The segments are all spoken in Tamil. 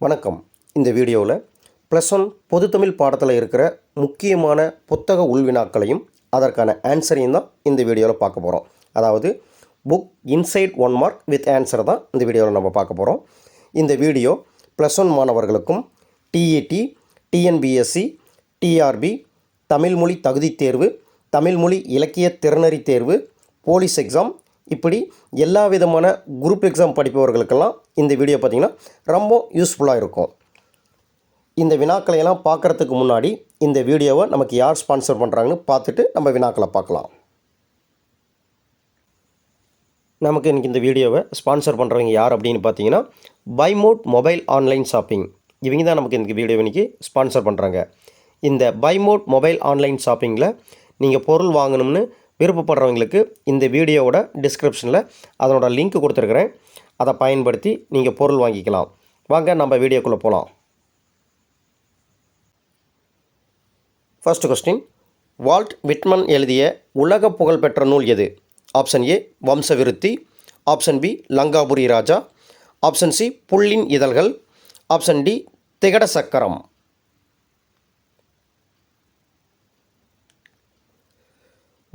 வணக்கம். இந்த வீடியோவில் +1 பொதுத்தமிழ் பாடத்தில் இருக்கிற முக்கியமான புத்தக உள்வினாக்களையும் அதற்கான ஆன்சரையும் தான் இந்த வீடியோவில் பார்க்க போகிறோம். அதாவது book inside 1 mark with answer தான் இந்த வீடியோவில் நம்ம பார்க்க போகிறோம். இந்த வீடியோ +1 மாணவர்களுக்கும் டிஇடி, டிஎன்பிஎஸ்சி, டிஆர்பி, தமிழ்மொழி தகுதித் தேர்வு, தமிழ்மொழி இலக்கிய திறனறி தேர்வு, போலீஸ் எக்ஸாம், இப்படி எல்லா விதமான குரூப் எக்ஸாம் படிப்பவர்களுக்கெல்லாம் இந்த வீடியோ பார்த்திங்கன்னா ரொம்ப யூஸ்ஃபுல்லாக இருக்கும். இந்த வினாக்களையெல்லாம் பார்க்குறதுக்கு முன்னாடி இந்த வீடியோவை நமக்கு யார் ஸ்பான்சர் பண்ணுறாங்கன்னு பார்த்துட்டு நம்ம வினாக்களை பார்க்கலாம். நமக்கு இன்றைக்கி இந்த வீடியோவை ஸ்பான்சர் பண்ணுறவங்க யார் அப்படின்னு பார்த்தீங்கன்னா பைமோட் மொபைல் ஆன்லைன் ஷாப்பிங். இவங்க தான் நமக்கு இந்த வீடியோ இன்றைக்கி ஸ்பான்சர் பண்ணுறாங்க. இந்த பைமோட் மொபைல் ஆன்லைன் ஷாப்பிங்கில் நீங்கள் பொருள் வாங்கணும்னு விருப்பப்படுறவங்களுக்கு இந்த வீடியோவோட டிஸ்கிரிப்ஷனில் அதனோட லிங்க் கொடுத்துருக்குறேன். அதை பயன்படுத்தி நீங்கள் பொருள் வாங்கிக்கலாம். வாங்க நம்ம வீடியோக்குள்ளே போகலாம். ஃபர்ஸ்ட் கொஸ்டின், வால்ட் விட்மன் எழுதிய உலக புகழ்பெற்ற நூல் எது? Option A Vamsavirutthi, option B Lankapuri Raja, option C புல்லின் இதழ்கள், ஆப்ஷன் டி திகட சக்கரம்.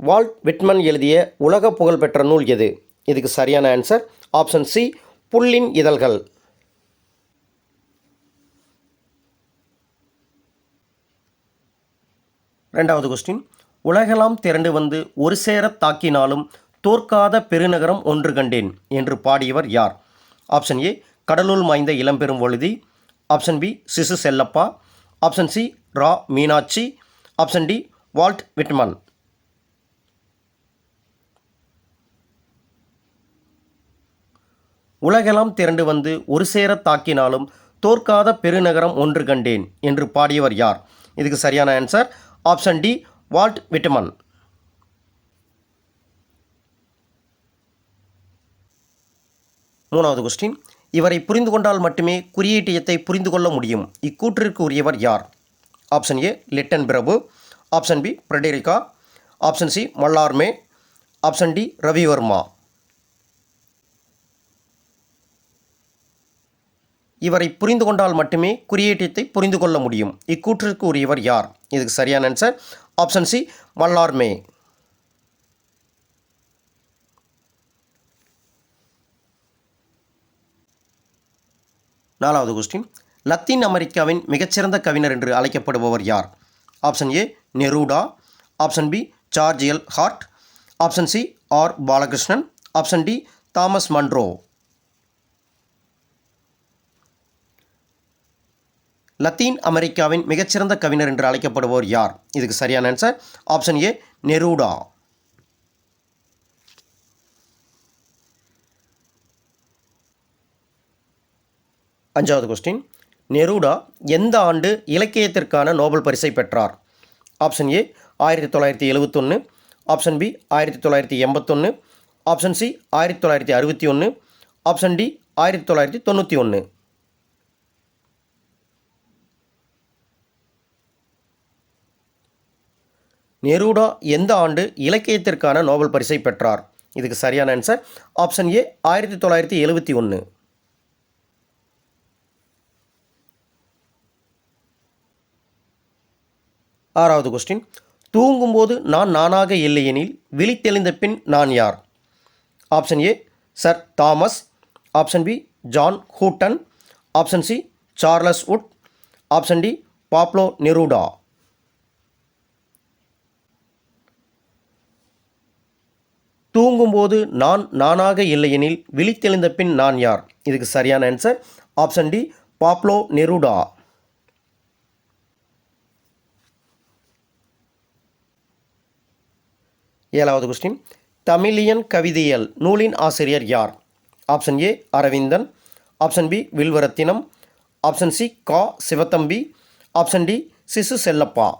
வால்ட் விட்மன் எழுதிய உலக புகழ்பெற்ற நூல் எது? இதுக்கு சரியான ஆன்சர் ஆப்ஷன் சி புல்லின் இதழ்கள். ரெண்டாவது கொஸ்டின், உலகெல்லாம் திரண்டு வந்து ஒரு சேர தாக்கினாலும் தோற்காத பெருநகரம் ஒன்று கண்டேன் என்று பாடியவர் யார்? ஆப்ஷன் ஏ கடலூர் மாய்ந்த இளம்பெரும் வழுதி, ஆப்ஷன் பி சிசு செல்லப்பா, ஆப்ஷன் சி ரா Meenakshi, option D Walt Whitman. உலகெல்லாம் திரண்டு வந்து ஒரு சேர தாக்கினாலும் தோற்காத பெருநகரம் ஒன்று கண்டேன் என்று பாடியவர் யார்? இதுக்கு சரியான answer option D Walt Whitman. மூணாவது கொஸ்டின், இவரை புரிந்து கொண்டால் மட்டுமே குறியீட்டியத்தை புரிந்து கொள்ள முடியும். இக்கூற்றிற்கு உரியவர் யார்? ஆப்ஷன் ஏ லிட்டன் பிரபு, option B Frederica, option C Mallarme, option D Ravivarma. இவரை புரிந்து கொண்டால் மட்டுமே குறியீட்டத்தை புரிந்து கொள்ள முடியும். இக்கூற்றிற்கு உரியவர் யார்? இதுக்கு சரியான ஆன்சர் ஆப்ஷன் சி மல்லார்மே. நாலாவது கொஸ்டின், லத்தீன் அமெரிக்காவின் மிகச்சிறந்த கவிஞர் என்று அழைக்கப்படுபவர் யார்? Option A Neruda, option B George L Hart, option C R Balakrishnan, option D Thomas Munro. Latin அமெரிக்காவின் மிகச்சிறந்த கவிஞர் என்று அழைக்கப்படுவோர் யார்? இதுக்கு சரியான ஆன்சர் ஆப்ஷன் ஏ நெரூடா. அஞ்சாவது கொஸ்டின், நெரூடா எந்த ஆண்டு இலக்கியத்திற்கான நோபல் பரிசை பெற்றார்? Option A 1971, option B 1981, option C 1961, option D 1991. Neruda எந்த ஆண்டு இலக்கியத்திற்கான நோபல் பரிசை பெற்றார்? இதுக்கு சரியான ஆன்சர் ஆப்ஷன் ஏ 1971. ஆறாவது கொஸ்டின், தூங்கும்போது நான் நானாக இல்லையெனில் விழித்தெழுந்த பின் நான் யார்? Option A sir Thomas, option B John Hooton, option C Charles Wood, option D Pablo Neruda. தூங்கும்போது நான் நானாக இல்லையெனில் விழித்தெழுந்த பின் நான் யார்? இதுக்கு சரியான answer option D Pablo Neruda. ஏழாவது கொஸ்டின், தமிழியன் கவிதையியல் நூலின் ஆசிரியர் யார்? Option A Aravindan, option B Vilvarathinam, option C Ka Sivathamby, option D சிசு செல்லப்பா.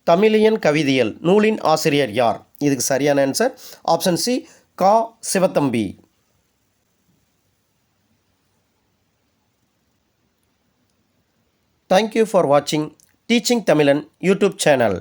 தமிழியன் கவிதையியல் நூலின் ஆசிரியர் யார்? இதுக்கு சரியான answer option C Ka Sivathamby. Thank you for வாட்சிங் டீச்சிங் தமிழன் யூடியூப் சேனல்.